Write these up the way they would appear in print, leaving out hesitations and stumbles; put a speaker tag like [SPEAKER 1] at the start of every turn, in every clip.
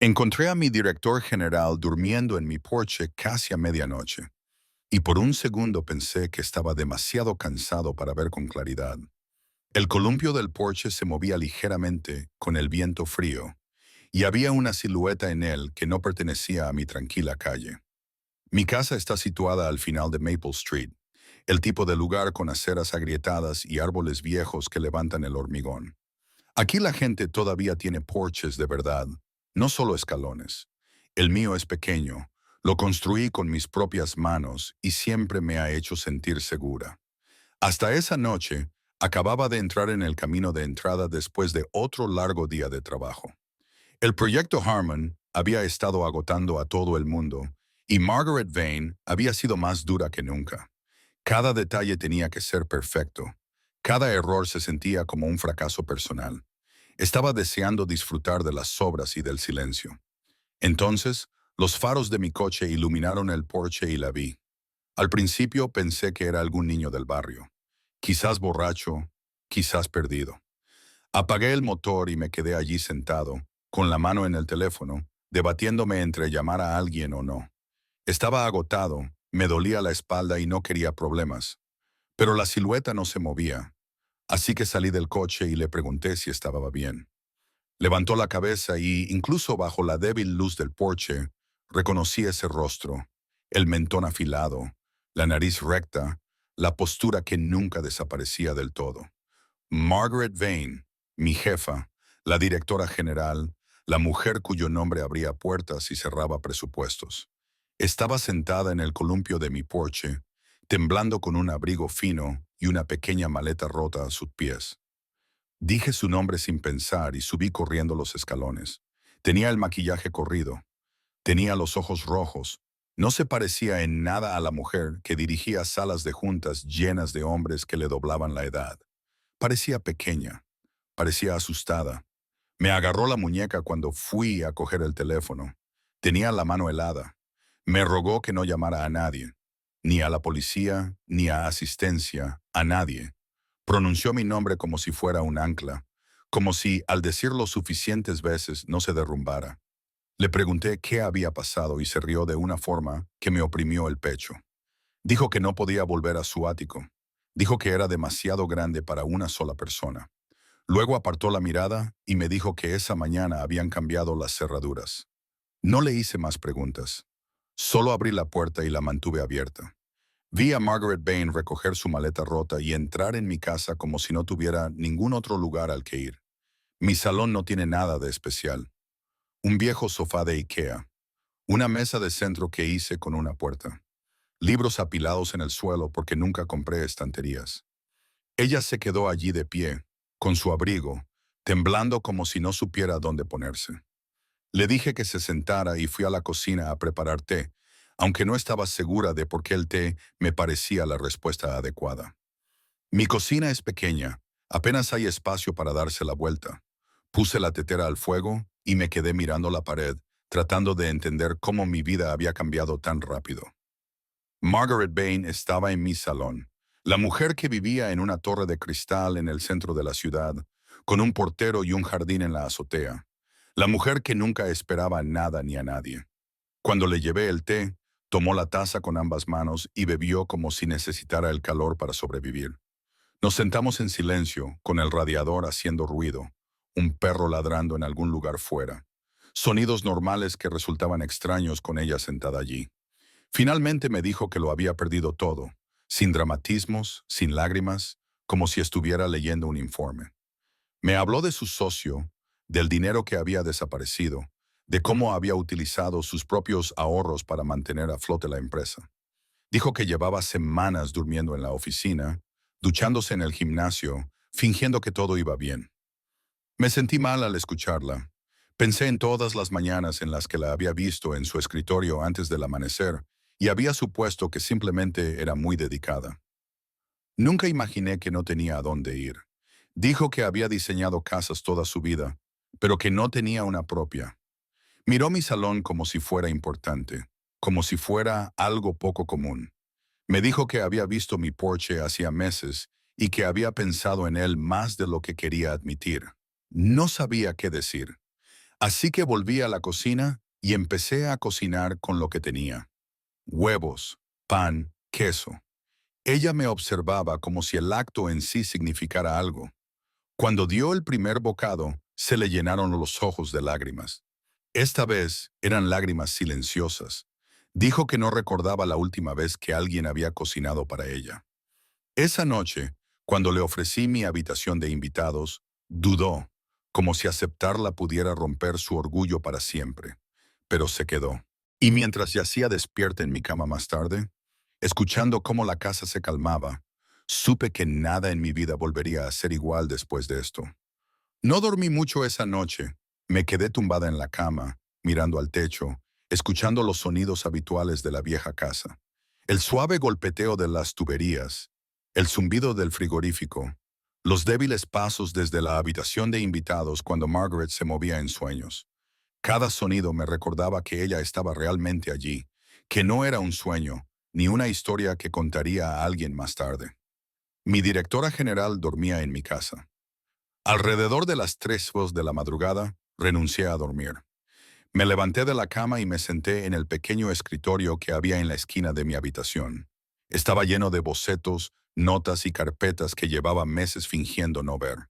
[SPEAKER 1] Encontré a mi director general durmiendo en mi porche casi a medianoche, y por un segundo pensé que estaba demasiado cansado para ver con claridad. El columpio del porche se movía ligeramente con el viento frío, y había una silueta en él que no pertenecía a mi tranquila calle. Mi casa está situada al final de Maple Street, el tipo de lugar con aceras agrietadas y árboles viejos que levantan el hormigón. Aquí la gente todavía tiene porches de verdad, no solo escalones. El mío es pequeño, lo construí con mis propias manos y siempre me ha hecho sentir segura. Hasta esa noche, acababa de entrar en el camino de entrada después de otro largo día de trabajo. El proyecto Harmon había estado agotando a todo el mundo y Margaret Vane había sido más dura que nunca. Cada detalle tenía que ser perfecto. Cada error se sentía como un fracaso personal. Estaba deseando disfrutar de las obras y del silencio. Entonces, los faros de mi coche iluminaron el porche y la vi. Al principio pensé que era algún niño del barrio. Quizás borracho, quizás perdido. Apagué el motor y me quedé allí sentado, con la mano en el teléfono, debatiéndome entre llamar a alguien o no. Estaba agotado, me dolía la espalda y no quería problemas. Pero la silueta no se movía, así que salí del coche y le pregunté si estaba bien. Levantó la cabeza y, incluso bajo la débil luz del porche, reconocí ese rostro, el mentón afilado, la nariz recta, la postura que nunca desaparecía del todo. Margaret Vane, mi jefa, la directora general, la mujer cuyo nombre abría puertas y cerraba presupuestos. Estaba sentada en el columpio de mi porche, temblando con un abrigo fino y una pequeña maleta rota a sus pies. Dije su nombre sin pensar y subí corriendo los escalones. Tenía el maquillaje corrido, tenía los ojos rojos. No se parecía en nada a la mujer que dirigía salas de juntas llenas de hombres que le doblaban la edad. Parecía pequeña, parecía asustada. Me agarró la muñeca cuando fui a coger el teléfono. Tenía la mano helada. Me rogó que no llamara a nadie, ni a la policía, ni a asistencia, a nadie. Pronunció mi nombre como si fuera un ancla, como si, al decirlo suficientes veces, no se derrumbara. Le pregunté qué había pasado y se rió de una forma que me oprimió el pecho. Dijo que no podía volver a su ático. Dijo que era demasiado grande para una sola persona. Luego apartó la mirada y me dijo que esa mañana habían cambiado las cerraduras. No le hice más preguntas. Solo abrí la puerta y la mantuve abierta. Vi a Margaret Vane recoger su maleta rota y entrar en mi casa como si no tuviera ningún otro lugar al que ir. Mi salón no tiene nada de especial. Un viejo sofá de IKEA. Una mesa de centro que hice con una puerta. Libros apilados en el suelo porque nunca compré estanterías. Ella se quedó allí de pie, con su abrigo, temblando como si no supiera dónde ponerse. Le dije que se sentara y fui a la cocina a preparar té, aunque no estaba segura de por qué el té me parecía la respuesta adecuada. Mi cocina es pequeña, apenas hay espacio para darse la vuelta. Puse la tetera al fuego y me quedé mirando la pared, tratando de entender cómo mi vida había cambiado tan rápido. Margaret Vane estaba en mi salón, la mujer que vivía en una torre de cristal en el centro de la ciudad, con un portero y un jardín en la azotea. La mujer que nunca esperaba nada ni a nadie. Cuando le llevé el té, tomó la taza con ambas manos y bebió como si necesitara el calor para sobrevivir. Nos sentamos en silencio, con el radiador haciendo ruido, un perro ladrando en algún lugar fuera. Sonidos normales que resultaban extraños con ella sentada allí. Finalmente me dijo que lo había perdido todo, sin dramatismos, sin lágrimas, como si estuviera leyendo un informe. Me habló de su socio, del dinero que había desaparecido, de cómo había utilizado sus propios ahorros para mantener a flote la empresa. Dijo que llevaba semanas durmiendo en la oficina, duchándose en el gimnasio, fingiendo que todo iba bien. Me sentí mal al escucharla. Pensé en todas las mañanas en las que la había visto en su escritorio antes del amanecer y había supuesto que simplemente era muy dedicada. Nunca imaginé que no tenía a dónde ir. Dijo que había diseñado casas toda su vida, pero que no tenía una propia. Miró mi salón como si fuera importante, como si fuera algo poco común. Me dijo que había visto mi porche hacía meses y que había pensado en él más de lo que quería admitir. No sabía qué decir. Así que volví a la cocina y empecé a cocinar con lo que tenía. Huevos, pan, queso. Ella me observaba como si el acto en sí significara algo. Cuando dio el primer bocado, se le llenaron los ojos de lágrimas. Esta vez eran lágrimas silenciosas. Dijo que no recordaba la última vez que alguien había cocinado para ella. Esa noche, cuando le ofrecí mi habitación de invitados, dudó, como si aceptarla pudiera romper su orgullo para siempre, pero se quedó. Y mientras yacía despierta en mi cama más tarde, escuchando cómo la casa se calmaba, supe que nada en mi vida volvería a ser igual después de esto. No dormí mucho esa noche. Me quedé tumbada en la cama, mirando al techo, escuchando los sonidos habituales de la vieja casa. El suave golpeteo de las tuberías, el zumbido del frigorífico, los débiles pasos desde la habitación de invitados cuando Margaret se movía en sueños. Cada sonido me recordaba que ella estaba realmente allí, que no era un sueño, ni una historia que contaría a alguien más tarde. Mi directora general dormía en mi casa. Alrededor de las 3 de la madrugada, renuncié a dormir. Me levanté de la cama y me senté en el pequeño escritorio que había en la esquina de mi habitación. Estaba lleno de bocetos, notas y carpetas que llevaba meses fingiendo no ver.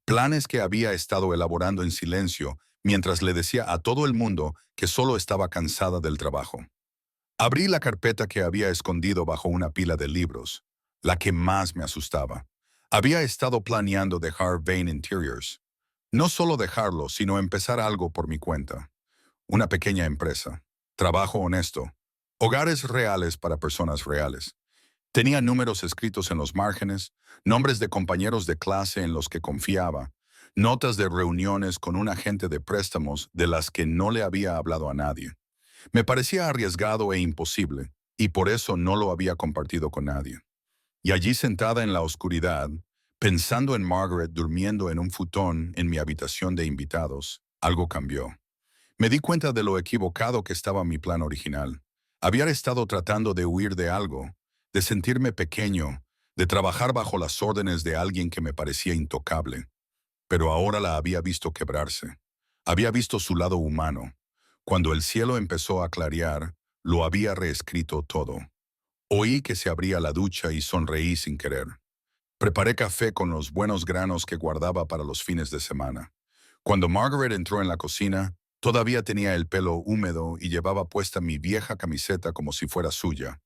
[SPEAKER 1] Planes que había estado elaborando en silencio mientras le decía a todo el mundo que solo estaba cansada del trabajo. Abrí la carpeta que había escondido bajo una pila de libros, la que más me asustaba. Había estado planeando dejar Vane Interiors. No solo dejarlo, sino empezar algo por mi cuenta. Una pequeña empresa. Trabajo honesto. Hogares reales para personas reales. Tenía números escritos en los márgenes, nombres de compañeros de clase en los que confiaba, notas de reuniones con un agente de préstamos de las que no le había hablado a nadie. Me parecía arriesgado e imposible, y por eso no lo había compartido con nadie. Y allí sentada en la oscuridad, pensando en Margaret durmiendo en un futón en mi habitación de invitados, algo cambió. Me di cuenta de lo equivocado que estaba mi plan original. Había estado tratando de huir de algo, de sentirme pequeño, de trabajar bajo las órdenes de alguien que me parecía intocable. Pero ahora la había visto quebrarse. Había visto su lado humano. Cuando el cielo empezó a clarear, lo había reescrito todo. Oí que se abría la ducha y sonreí sin querer. Preparé café con los buenos granos que guardaba para los fines de semana. Cuando Margaret entró en la cocina, todavía tenía el pelo húmedo y llevaba puesta mi vieja camiseta como si fuera suya.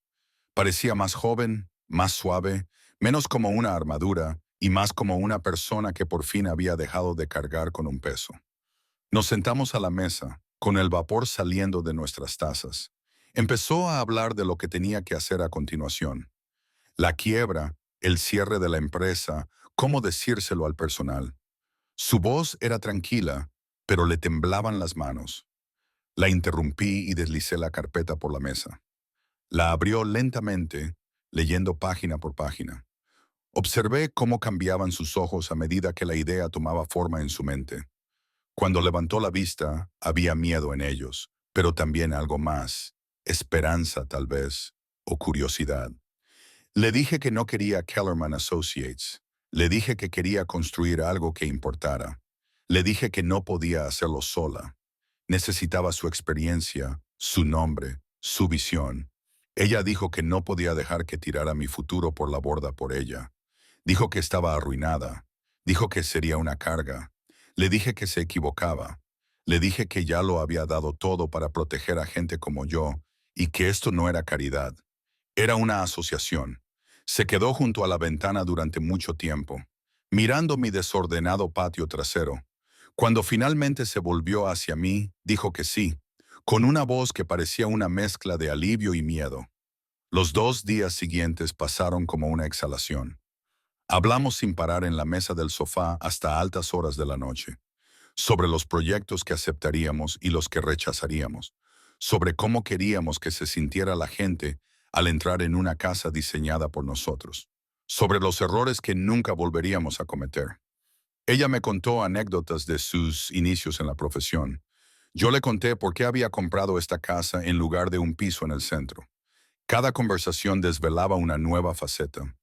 [SPEAKER 1] Parecía más joven, más suave, menos como una armadura y más como una persona que por fin había dejado de cargar con un peso. Nos sentamos a la mesa, con el vapor saliendo de nuestras tazas. Empezó a hablar de lo que tenía que hacer a continuación. La quiebra, el cierre de la empresa, cómo decírselo al personal. Su voz era tranquila, pero le temblaban las manos. La interrumpí y deslicé la carpeta por la mesa. La abrió lentamente, leyendo página por página. Observé cómo cambiaban sus ojos a medida que la idea tomaba forma en su mente. Cuando levantó la vista, había miedo en ellos, pero también algo más, esperanza tal vez, o curiosidad. Le dije que no quería Kellerman Associates. Le dije que quería construir algo que importara. Le dije que no podía hacerlo sola. Necesitaba su experiencia, su nombre, su visión. Ella dijo que no podía dejar que tirara mi futuro por la borda por ella. Dijo que estaba arruinada. Dijo que sería una carga. Le dije que se equivocaba. Le dije que ya lo había dado todo para proteger a gente como yo y que esto no era caridad. Era una asociación. Se quedó junto a la ventana durante mucho tiempo, mirando mi desordenado patio trasero. Cuando finalmente se volvió hacia mí, dijo que sí, con una voz que parecía una mezcla de alivio y miedo. Los 2 días siguientes pasaron como una exhalación. Hablamos sin parar en la mesa del sofá hasta altas horas de la noche, sobre los proyectos que aceptaríamos y los que rechazaríamos, sobre cómo queríamos que se sintiera la gente al entrar en una casa diseñada por nosotros, sobre los errores que nunca volveríamos a cometer. Ella me contó anécdotas de sus inicios en la profesión. Yo le conté por qué había comprado esta casa en lugar de un piso en el centro. Cada conversación desvelaba una nueva faceta.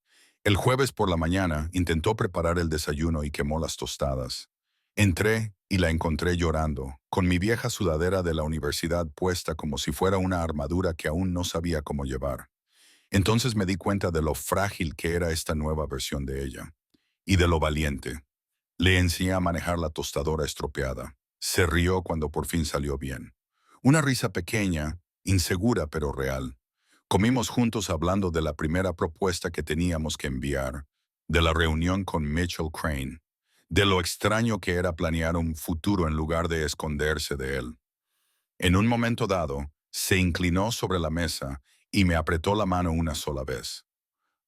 [SPEAKER 1] El jueves por la mañana intentó preparar el desayuno y quemó las tostadas. Entré y la encontré llorando, con mi vieja sudadera de la universidad puesta como si fuera una armadura que aún no sabía cómo llevar. Entonces me di cuenta de lo frágil que era esta nueva versión de ella, y de lo valiente. Le enseñé a manejar la tostadora estropeada. Se rió cuando por fin salió bien. Una risa pequeña, insegura pero real. Comimos juntos hablando de la primera propuesta que teníamos que enviar, de la reunión con Mitchell Crane, de lo extraño que era planear un futuro en lugar de esconderse de él. En un momento dado, se inclinó sobre la mesa y me apretó la mano una sola vez.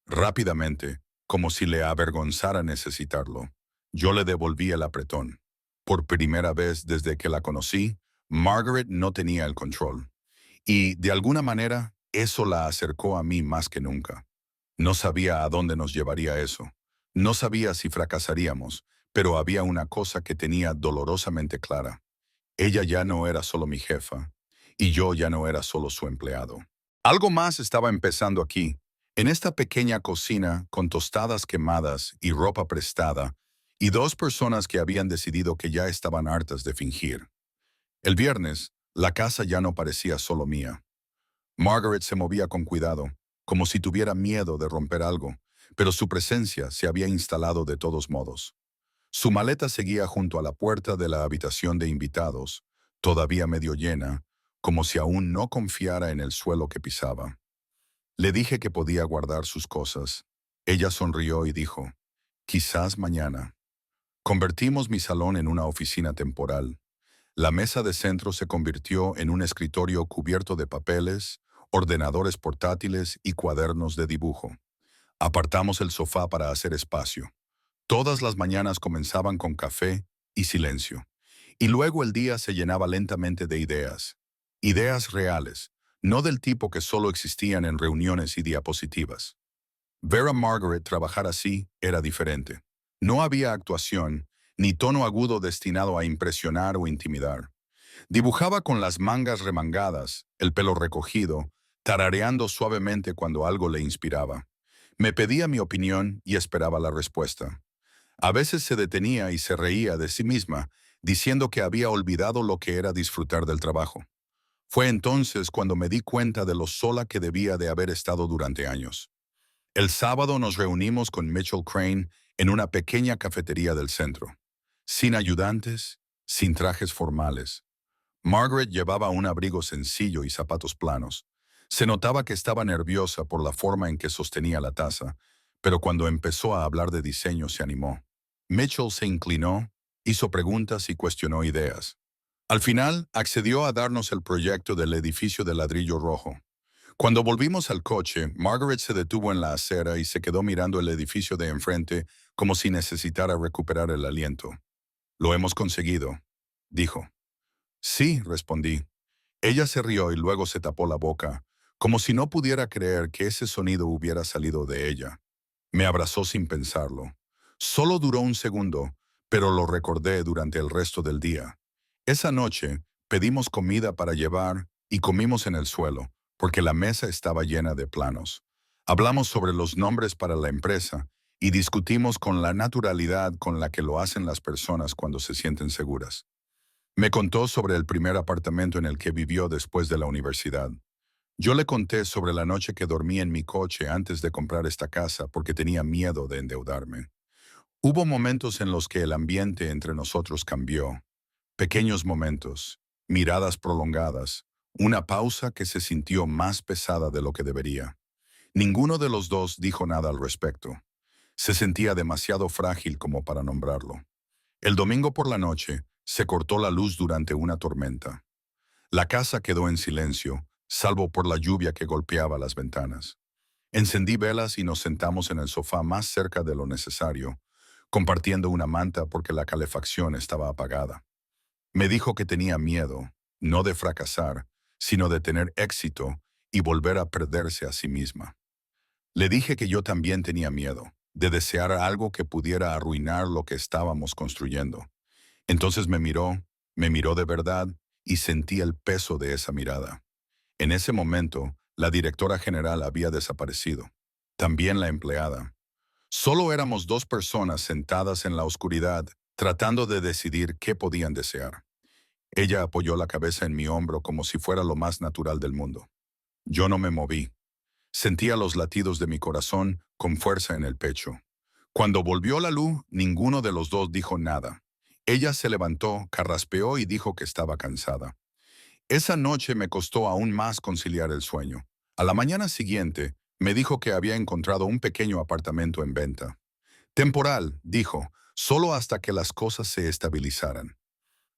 [SPEAKER 1] Rápidamente, como si le avergonzara necesitarlo, yo le devolví el apretón. Por primera vez desde que la conocí, Margaret no tenía el control. Y, de alguna manera, eso la acercó a mí más que nunca. No sabía a dónde nos llevaría eso. No sabía si fracasaríamos, pero había una cosa que tenía dolorosamente clara. Ella ya no era solo mi jefa, y yo ya no era solo su empleado. Algo más estaba empezando aquí, en esta pequeña cocina con tostadas quemadas y ropa prestada, y dos personas que habían decidido que ya estaban hartas de fingir. El viernes, la casa ya no parecía solo mía. Margaret se movía con cuidado, como si tuviera miedo de romper algo, pero su presencia se había instalado de todos modos. Su maleta seguía junto a la puerta de la habitación de invitados, todavía medio llena, como si aún no confiara en el suelo que pisaba. Le dije que podía guardar sus cosas. Ella sonrió y dijo, quizás mañana. Convertimos mi salón en una oficina temporal. La mesa de centro se convirtió en un escritorio cubierto de papeles, ordenadores portátiles y cuadernos de dibujo. Apartamos el sofá para hacer espacio. Todas las mañanas comenzaban con café y silencio. Y luego el día se llenaba lentamente de ideas. Ideas reales, no del tipo que solo existían en reuniones y diapositivas. Ver a Margaret trabajar así era diferente. No había actuación, ni tono agudo destinado a impresionar o intimidar. Dibujaba con las mangas remangadas, el pelo recogido, tarareando suavemente cuando algo le inspiraba. Me pedía mi opinión y esperaba la respuesta. A veces se detenía y se reía de sí misma, diciendo que había olvidado lo que era disfrutar del trabajo. Fue entonces cuando me di cuenta de lo sola que debía de haber estado durante años. El sábado nos reunimos con Mitchell Crane en una pequeña cafetería del centro. Sin ayudantes, sin trajes formales. Margaret llevaba un abrigo sencillo y zapatos planos. Se notaba que estaba nerviosa por la forma en que sostenía la taza, pero cuando empezó a hablar de diseño se animó. Mitchell se inclinó, hizo preguntas y cuestionó ideas. Al final, accedió a darnos el proyecto del edificio de ladrillo rojo. Cuando volvimos al coche, Margaret se detuvo en la acera y se quedó mirando el edificio de enfrente como si necesitara recuperar el aliento. «Lo hemos conseguido», dijo. «Sí», respondí. Ella se rió y luego se tapó la boca, como si no pudiera creer que ese sonido hubiera salido de ella. Me abrazó sin pensarlo. Solo duró un segundo, pero lo recordé durante el resto del día. Esa noche, pedimos comida para llevar y comimos en el suelo, porque la mesa estaba llena de planos. Hablamos sobre los nombres para la empresa y discutimos con la naturalidad con la que lo hacen las personas cuando se sienten seguras. Me contó sobre el primer apartamento en el que vivió después de la universidad. Yo le conté sobre la noche que dormí en mi coche antes de comprar esta casa porque tenía miedo de endeudarme. Hubo momentos en los que el ambiente entre nosotros cambió. Pequeños momentos, miradas prolongadas, una pausa que se sintió más pesada de lo que debería. Ninguno de los dos dijo nada al respecto. Se sentía demasiado frágil como para nombrarlo. El domingo por la noche, se cortó la luz durante una tormenta. La casa quedó en silencio, salvo por la lluvia que golpeaba las ventanas. Encendí velas y nos sentamos en el sofá más cerca de lo necesario, compartiendo una manta porque la calefacción estaba apagada. Me dijo que tenía miedo, no de fracasar, sino de tener éxito y volver a perderse a sí misma. Le dije que yo también tenía miedo, de desear algo que pudiera arruinar lo que estábamos construyendo. Entonces me miró de verdad y sentí el peso de esa mirada. En ese momento, la directora general había desaparecido. También la empleada. Solo éramos dos personas sentadas en la oscuridad, tratando de decidir qué podían desear. Ella apoyó la cabeza en mi hombro como si fuera lo más natural del mundo. Yo no me moví. Sentía los latidos de mi corazón con fuerza en el pecho. Cuando volvió la luz, ninguno de los dos dijo nada. Ella se levantó, carraspeó y dijo que estaba cansada. Esa noche me costó aún más conciliar el sueño. A la mañana siguiente, me dijo que había encontrado un pequeño apartamento en venta. Temporal, dijo, solo hasta que las cosas se estabilizaran.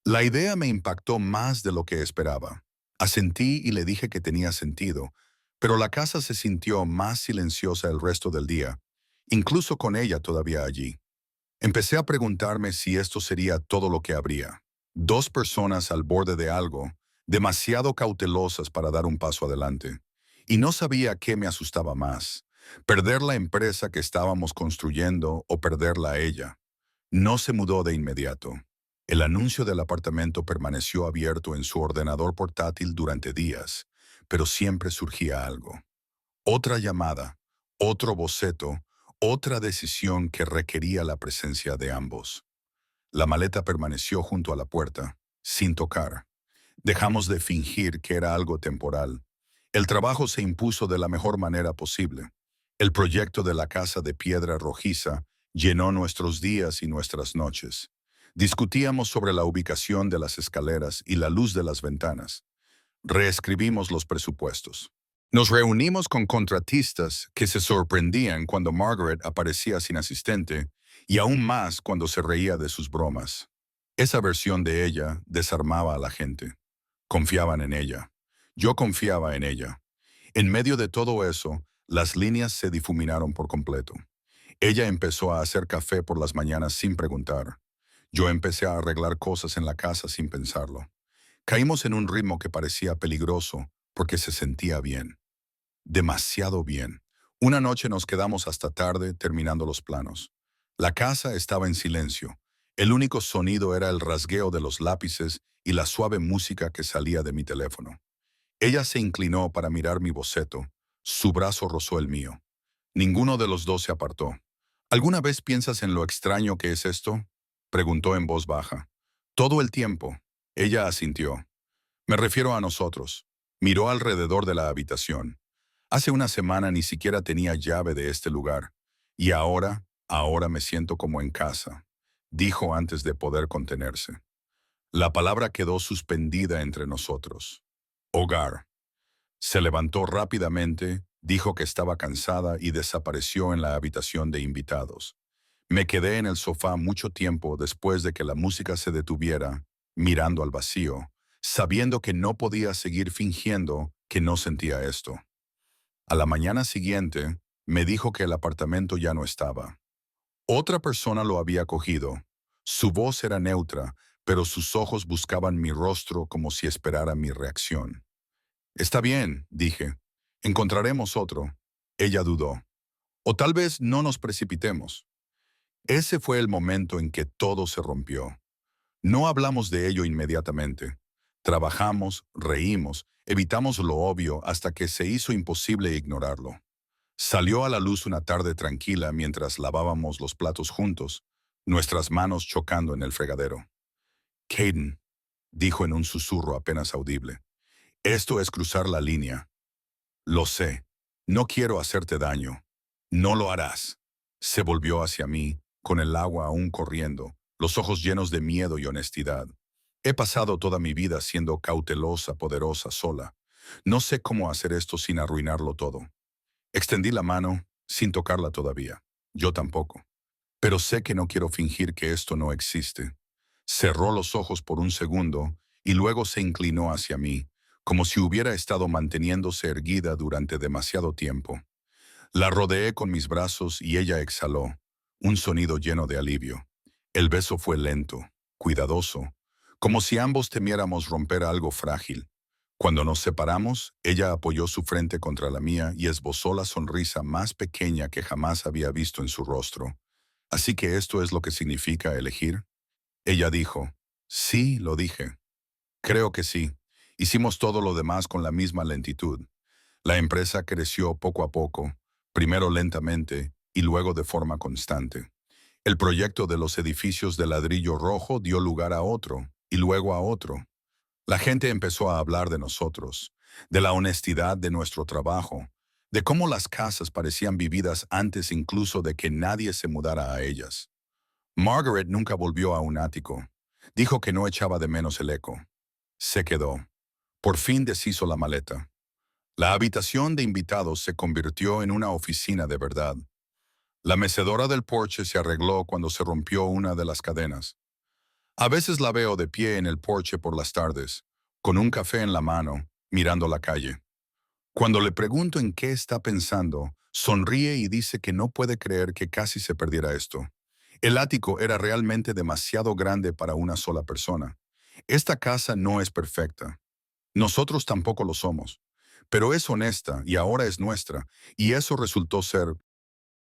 [SPEAKER 1] La idea me impactó más de lo que esperaba. Asentí y le dije que tenía sentido, pero la casa se sintió más silenciosa el resto del día, incluso con ella todavía allí. Empecé a preguntarme si esto sería todo lo que habría. Dos personas al borde de algo, demasiado cautelosas para dar un paso adelante. Y no sabía qué me asustaba más, perder la empresa que estábamos construyendo o perderla a ella. No se mudó de inmediato. El anuncio del apartamento permaneció abierto en su ordenador portátil durante días, pero siempre surgía algo. Otra llamada, otro boceto, otra decisión que requería la presencia de ambos. La maleta permaneció junto a la puerta, sin tocar. Dejamos de fingir que era algo temporal. El trabajo se impuso de la mejor manera posible. El proyecto de la casa de piedra rojiza llenó nuestros días y nuestras noches. Discutíamos sobre la ubicación de las escaleras y la luz de las ventanas. Reescribimos los presupuestos. Nos reunimos con contratistas que se sorprendían cuando Margaret aparecía sin asistente y aún más cuando se reía de sus bromas. Esa versión de ella desarmaba a la gente. Confiaban en ella. Yo confiaba en ella. En medio de todo eso, las líneas se difuminaron por completo. Ella empezó a hacer café por las mañanas sin preguntar. Yo empecé a arreglar cosas en la casa sin pensarlo. Caímos en un ritmo que parecía peligroso porque se sentía bien. Demasiado bien. Una noche nos quedamos hasta tarde terminando los planos. La casa estaba en silencio. El único sonido era el rasgueo de los lápices y la suave música que salía de mi teléfono. Ella se inclinó para mirar mi boceto. Su brazo rozó el mío. Ninguno de los dos se apartó. ¿Alguna vez piensas en lo extraño que es esto?, preguntó en voz baja. Todo el tiempo. Ella asintió. Me refiero a nosotros. Miró alrededor de la habitación. Hace una semana ni siquiera tenía llave de este lugar. Y ahora me siento como en casa, dijo antes de poder contenerse. La palabra quedó suspendida entre nosotros. Hogar. Se levantó rápidamente, dijo que estaba cansada y desapareció en la habitación de invitados. Me quedé en el sofá mucho tiempo después de que la música se detuviera, mirando al vacío, sabiendo que no podía seguir fingiendo que no sentía esto. A la mañana siguiente, me dijo que el apartamento ya no estaba. Otra persona lo había cogido. Su voz era neutra, pero sus ojos buscaban mi rostro como si esperara mi reacción. Está bien, dije. Encontraremos otro. Ella dudó. O tal vez no nos precipitemos. Ese fue el momento en que todo se rompió. No hablamos de ello inmediatamente. Trabajamos, reímos, evitamos lo obvio hasta que se hizo imposible ignorarlo. Salió a la luz una tarde tranquila mientras lavábamos los platos juntos, nuestras manos chocando en el fregadero. Caden, dijo en un susurro apenas audible, esto es cruzar la línea. Lo sé. No quiero hacerte daño. No lo harás. Se volvió hacia mí, con el agua aún corriendo, los ojos llenos de miedo y honestidad. He pasado toda mi vida siendo cautelosa, poderosa, sola. No sé cómo hacer esto sin arruinarlo todo. Extendí la mano, sin tocarla todavía. Yo tampoco. Pero sé que no quiero fingir que esto no existe. Cerró los ojos por un segundo y luego se inclinó hacia mí, como si hubiera estado manteniéndose erguida durante demasiado tiempo. La rodeé con mis brazos y ella exhaló, un sonido lleno de alivio. El beso fue lento, cuidadoso, como si ambos temiéramos romper algo frágil. Cuando nos separamos, ella apoyó su frente contra la mía y esbozó la sonrisa más pequeña que jamás había visto en su rostro. ¿Así que esto es lo que significa elegir? Ella dijo, sí, lo dije. Creo que sí. Hicimos todo lo demás con la misma lentitud. La empresa creció poco a poco, primero lentamente y luego de forma constante. El proyecto de los edificios de ladrillo rojo dio lugar a otro, y luego a otro. La gente empezó a hablar de nosotros, de la honestidad de nuestro trabajo, de cómo las casas parecían vividas antes incluso de que nadie se mudara a ellas. Margaret nunca volvió a un ático. Dijo que no echaba de menos el eco. Se quedó. Por fin deshizo la maleta. La habitación de invitados se convirtió en una oficina de verdad. La mecedora del porche se arregló cuando se rompió una de las cadenas. A veces la veo de pie en el porche por las tardes, con un café en la mano, mirando la calle. Cuando le pregunto en qué está pensando, sonríe y dice que no puede creer que casi se perdiera esto. El ático era realmente demasiado grande para una sola persona. Esta casa no es perfecta. Nosotros tampoco lo somos. Pero es honesta y ahora es nuestra, y eso resultó ser